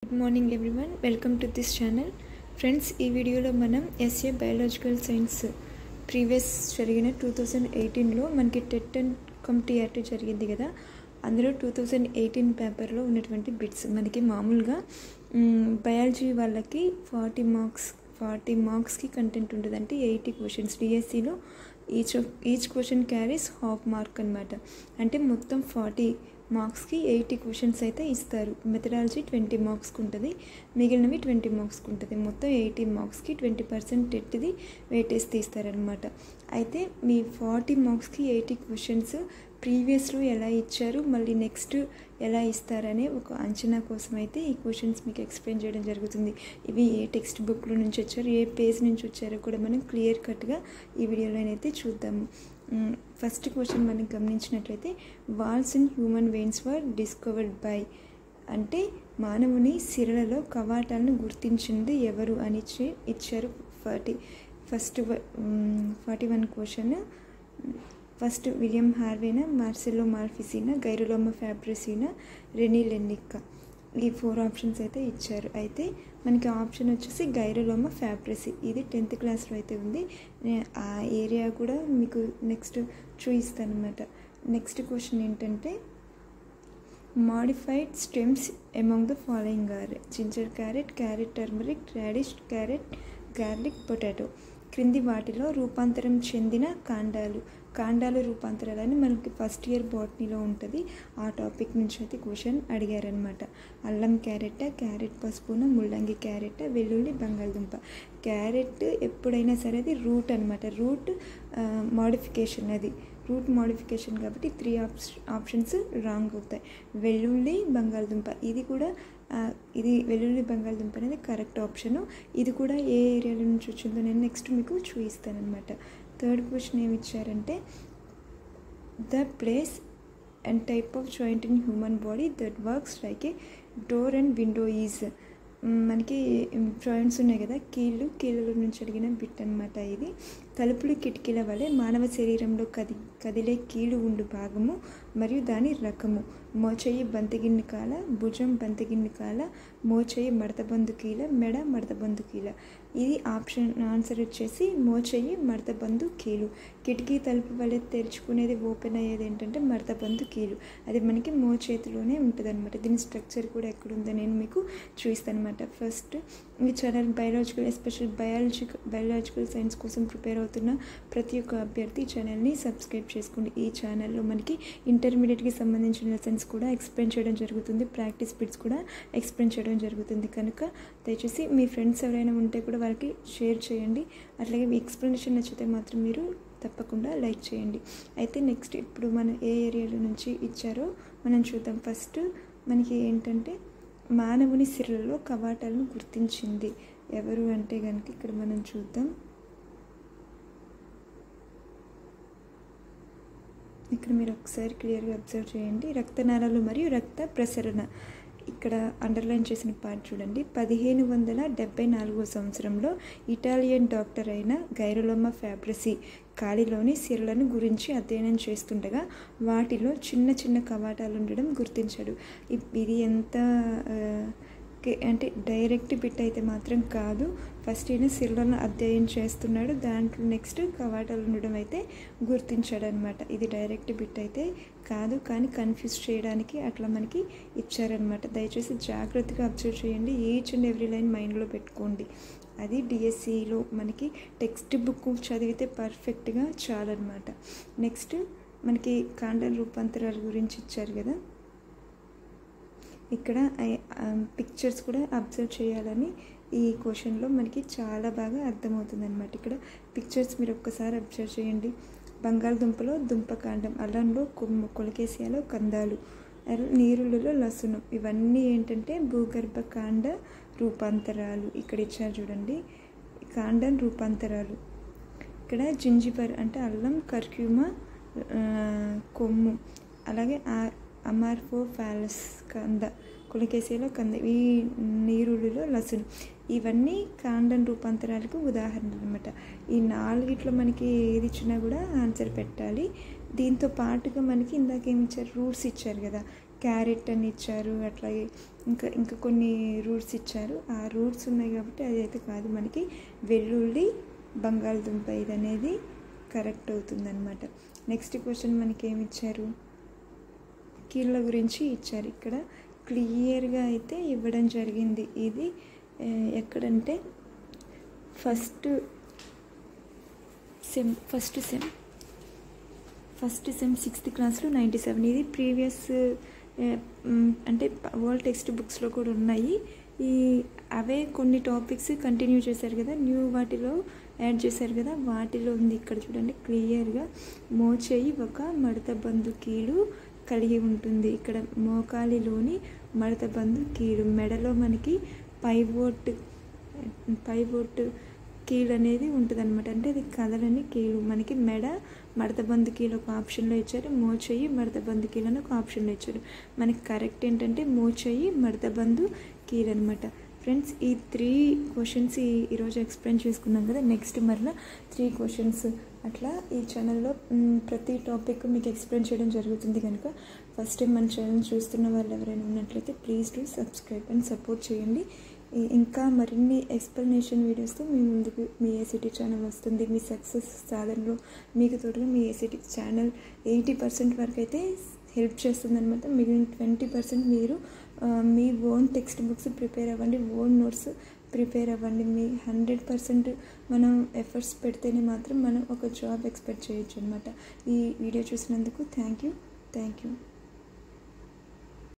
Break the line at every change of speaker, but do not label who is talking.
Good morning everyone, welcome to this channel. Friends, ఈ వీడియోలో మనం ఎస్ఏ బయాలజికల్ సైన్స్ ప్రీవియస్ జరిగిన 2018లో మనకి టెట్ అండ్ టీఆర్టీ జరిగింది కదా. అందులో 2018 పేపర్లో ఉన్నటువంటి బిట్స్ మనకి మామూలుగా బయాలజీ వాళ్ళకి 40 మార్క్స్కి కంటెంట్ ఉంటుంది. అంటే 80 క్వశ్చన్స్. డిఎస్సిలో each question carries half mark అనమాట. అంటే మొత్తం 40 మార్క్స్కి 80 క్వశ్చన్స్ అయితే ఇస్తారు. మెథడాలజీ 20 మార్క్స్కి ఉంటుంది, మిగిలినవి 20 మార్క్స్కి ఉంటుంది. మొత్తం 80 మార్క్స్కి 20% టెట్ది వెయిటేజ్ తీస్తారనమాట. అయితే మీ 40 మార్క్స్కి 80 క్వశ్చన్స్ ప్రీవియస్లో ఎలా ఇచ్చారు, మళ్ళీ నెక్స్ట్ ఎలా ఇస్తారనే ఒక అంచనా కోసం అయితే ఈ క్వశ్చన్స్ మీకు ఎక్స్ప్లెయిన్ చేయడం జరుగుతుంది. ఇవి ఏ టెక్స్ట్ బుక్లో నుంచి వచ్చారు, ఏ పేజ్ నుంచి వచ్చారో కూడా మనం క్లియర్ కట్గా ఈ వీడియోలోనైతే చూద్దాము. ఫస్ట్ క్వశ్చన్ మనం గమనించినట్లయితే, valves in human veins were discovered by, అంటే మానవుని సిరలలో కవాటాలను గుర్తించింది ఎవరు అని ఇచ్చారు. 41 క్వశ్చన్. ఫస్ట్ విలియం హార్వేనా, మార్సెలో మార్ఫిసినా, గైరోలోమా ఫ్యాబ్రిసినా, రెనీ లెన్నికా. ఈ 4 ఆప్షన్స్ అయితే ఇచ్చారు. అయితే మనకి ఆప్షన్ వచ్చేసి గైరోలోమా ఫ్యాబ్రిసి. ఇది 10th క్లాస్లో అయితే ఉంది. ఆ ఏరియా కూడా మీకు నెక్స్ట్ చూపిస్తాను అనమాట. నెక్స్ట్ క్వశ్చన్ ఏంటంటే, modified stems among the following are ginger carrot, carrot turmeric, radish, carrot, garlic, potato. క్రింది వాటిలో రూపాంతరం చెందిన కాండాలు రూపాంతరాలని మనకి ఫస్ట్ ఇయర్ బాటనీలో ఉంటుంది. ఆ టాపిక్ నుంచి అయితే క్వశ్చన్ అడిగారనమాట. అల్లం క్యారెట్, క్యారెట్ పసుపున, ముల్లంగి క్యారెట్, వెల్లుల్లి, బంగాళదుంప. క్యారెట్ ఎప్పుడైనా సరే అది రూట్ అనమాట. రూట్ మోడిఫికేషన్ కాబట్టి 3 ఆప్షన్స్ రాంగ్ అవుతాయి. వెల్లుల్లి, బంగాళదుంప ఇది వెల్లుల్లి బంగాళదుంప అనేది కరెక్ట్ ఆప్షను. ఇది కూడా ఏ ఏరియాలో నుంచి వచ్చిందో నేను నెక్స్ట్ మీకు చూపిస్తానమాట. థర్డ్ క్వశ్చన్ ఏమి ఇచ్చారంటే, the place and type of joint in human body that works like A door and window is. మనకి జాయింట్స్ ఉన్నాయి కదా, కీళ్ళలో నుంచి అడిగిన బిట్ అనమాట. ఇది తలుపులు కిటికీల వలె మానవ శరీరంలో కదిలే కీలు ఉండు భాగము మరియు దాని రకము. మోచేయి బంతిగిన్ని కాల, భుజం బంతిగిన్ని కాల, మోచేయి మడతబందు కీల, మెడ మడతబందు కీల. ఇది ఆన్సర్ వచ్చేసి మోచేయి మడతబందు కీలు. కిటికీ తలుపు వలె తెరుచుకునేది, ఓపెన్ అయ్యేది ఏంటంటే మడతబందు కీలు. అది మనకి మోచేతిలోనే ఉంటుంది అనమాట. దీని స్ట్రక్చర్ కూడా ఎక్కడుందో నేను మీకు చూపిస్తాను అనమాట. ఫస్ట్, ఈ ఛానల్ ఎస్పెషల్ బయాలజికల్ సైన్స్ కోసం ప్రిపేర్ అవుతున్న ప్రతి ఒక్క అభ్యర్థి ఛానల్ని సబ్స్క్రైబ్ చేసుకోండి. ఈ ఛానల్లో మనకి ఇంటర్మీడియట్కి సంబంధించిన లెసన్స్ కూడా ఎక్స్ప్లెయిన్ చేయడం జరుగుతుంది, ప్రాక్టీస్ బిట్స్ కూడా ఎక్స్ప్లెయిన్ చేయడం జరుగుతుంది. కనుక దయచేసి మీ ఫ్రెండ్స్ ఎవరైనా ఉంటే కూడా వాళ్ళకి షేర్ చేయండి. అట్లాగే మీ ఎక్స్ప్లెనేషన్ నచ్చితే మాత్రం మీరు తప్పకుండా లైక్ చేయండి. అయితే నెక్స్ట్ ఇప్పుడు మనం ఏ ఏరియాలో నుంచి ఇచ్చారో మనం చూద్దాం. ఫస్ట్ మనకి ఏంటంటే, మానవుని సిరలలో కవాటాలను గుర్తించింది ఎవరు అంటే కనుక ఇక్కడ మనం చూద్దాం. ఇక్కడ మీరు ఒకసారి క్లియర్గా అబ్జర్వ్ చేయండి. రక్తనాళాలు మరియు రక్త ప్రసరణ. ఇక్కడ అండర్లైన్ చేసిన పార్ట్ చూడండి. 1574 సంవత్సరంలో ఇటాలియన్ డాక్టర్ అయిన గైరోలోమా ఫ్యాబ్రిసి కాలిలోని సిరలను గురించి అధ్యయనం చేస్తుండగా వాటిలో చిన్న కవాటాలు ఉండడం గుర్తించాడు. ఇది ఎంత అంటే డైరెక్ట్ బిట్ అయితే మాత్రం కాదు. ఫస్ట్ ఈయన సిరలను అధ్యయనం చేస్తున్నాడు, దాంట్లో నెక్స్ట్ కవాటాలు ఉండడం అయితే గుర్తించాడు అనమాట. ఇది డైరెక్ట్ బిట్ అయితే కాదు, కానీ కన్ఫ్యూజ్ చేయడానికి అట్లా మనకి ఇచ్చారనమాట. దయచేసి జాగ్రత్తగా అబ్జర్వ్ చేయండి. ఈచ్ అండ్ ఎవ్రీ లైన్ మైండ్లో పెట్టుకోండి. అది డిఎస్సిలో మనకి టెక్స్ట్ బుక్ చదివితే పర్ఫెక్ట్గా చాలన్నమాట. నెక్స్ట్ మనకి కాండాల రూపాంతరాల గురించి ఇచ్చారు కదా. ఇక్కడ పిక్చర్స్ కూడా అబ్జర్వ్ చేయాలని ఈ క్వశ్చన్లో మనకి చాలా బాగా అర్థమవుతుంది అనమాట. ఇక్కడ పిక్చర్స్ మీరు ఒక్కసారి అబ్జర్వ్ చేయండి. బంగాళదుంపలో దుంపకాండం, అల్లంలో కొమ్ము, కొలకేసియాలో కందాలు, నీరులలో లసునం. ఇవన్నీ ఏంటంటే భూగర్భ కాండ రూపాంతరాలు. ఇక్కడ ఇచ్చారు చూడండి, కాండం రూపాంతరాలు. ఇక్కడ జింజిబర్ అంటే అల్లం, కర్క్యూమా కొమ్ము, అలాగే అమార్ఫోఫాలస్ కంద, కొలకేసియాలో కంద, ఈ నీరులలో లసును. ఇవన్నీ కాండం రూపాంతరాలకు ఉదాహరణలు అనమాట. ఈ 4 మనకి ఏది ఇచ్చినా కూడా ఆన్సర్ పెట్టాలి. దీంతో పాటుగా మనకి ఇందాక ఏమి ఇచ్చారు, రూట్స్ ఇచ్చారు కదా. క్యారెట్ అని ఇచ్చారు, అట్లాగే ఇంకా కొన్ని రూట్స్ ఇచ్చారు. ఆ రూట్స్ ఉన్నాయి కాబట్టి అది అయితే కాదు, మనకి వెల్లుల్లి బంగాళదుంప ఇది అనేది కరెక్ట్ అవుతుందన్నమాట. నెక్స్ట్ క్వశ్చన్ మనకి ఏమి ఇచ్చారు, కీళ్ళ గురించి ఇచ్చారు. ఇక్కడ క్లియర్గా అయితే ఇవ్వడం జరిగింది. ఇది ఎక్కడంటే ఫస్ట్ సెమ్ 6th క్లాస్లో 97. ఇది ప్రీవియస్ అంటే వరల్డ్ టెక్స్ట్ బుక్స్లో కూడా ఉన్నాయి. అవే కొన్ని టాపిక్స్ కంటిన్యూ చేశారు కదా, న్యూ వాటిలో యాడ్ చేశారు కదా, వాటిలో ఉంది. ఇక్కడ చూడండి క్లియర్గా మోచేయి ఒక మడతబందు కీలు కలిగి ఉంటుంది. ఇక్కడ మోకాలిలోని మడతబందు కీలు, మెడలో మనకి పైవోట్ కీలు అనేది ఉంటుంది అనమాట. అంటే అది కదలని కీలు. మనకి మెడ మడతబందు కీలు ఒక ఆప్షన్లో ఇచ్చారు, మోచేయి మడతబందు కీలు అని ఒక ఆప్షన్లో ఇచ్చారు. మనకి కరెక్ట్ ఏంటంటే మోచేయి మడతబందు కీలు అనమాట. ఫ్రెండ్స్, ఈ 3 క్వశ్చన్స్ ఈరోజు ఎక్స్ప్లెయిన్ చేసుకున్నాం కదా. నెక్స్ట్ మరలా 3 క్వశ్చన్స్ అట్లా ఈ ఛానల్లో ప్రతి టాపిక్ మీకు ఎక్స్ప్లెయిన్ చేయడం జరుగుతుంది. కనుక ఫస్ట్ టైం మన ఛానల్ చూస్తున్న వాళ్ళు ఎవరైనా ఉన్నట్లయితే please do subscribe and support చేయండి. ఇంకా మరిన్ని ఎక్స్ప్లెనేషన్ వీడియోస్తో మీ ముందుకు మీ ఏసీటీ ఛానల్ వస్తుంది. మీ సక్సెస్ సాధనలో మీకు తోడుగా మీ ఏసీటీ ఛానల్ 80% వరకు అయితే హెల్ప్ చేస్తుందన్నమాట. మిగిలిన 20% మీరు మీ ఓన్ టెక్స్ట్ బుక్స్ ప్రిపేర్ అవ్వండి, ఓన్ నోట్స్ ప్రిపేర్ అవ్వండి. మీ 100% మనం ఎఫర్ట్స్ పెడితేనే మాత్రం మనం ఒక జాబ్ ఎక్స్పెక్ట్ చేయొచ్చు అనమాట. ఈ వీడియో చూసినందుకు థ్యాంక్ యూ.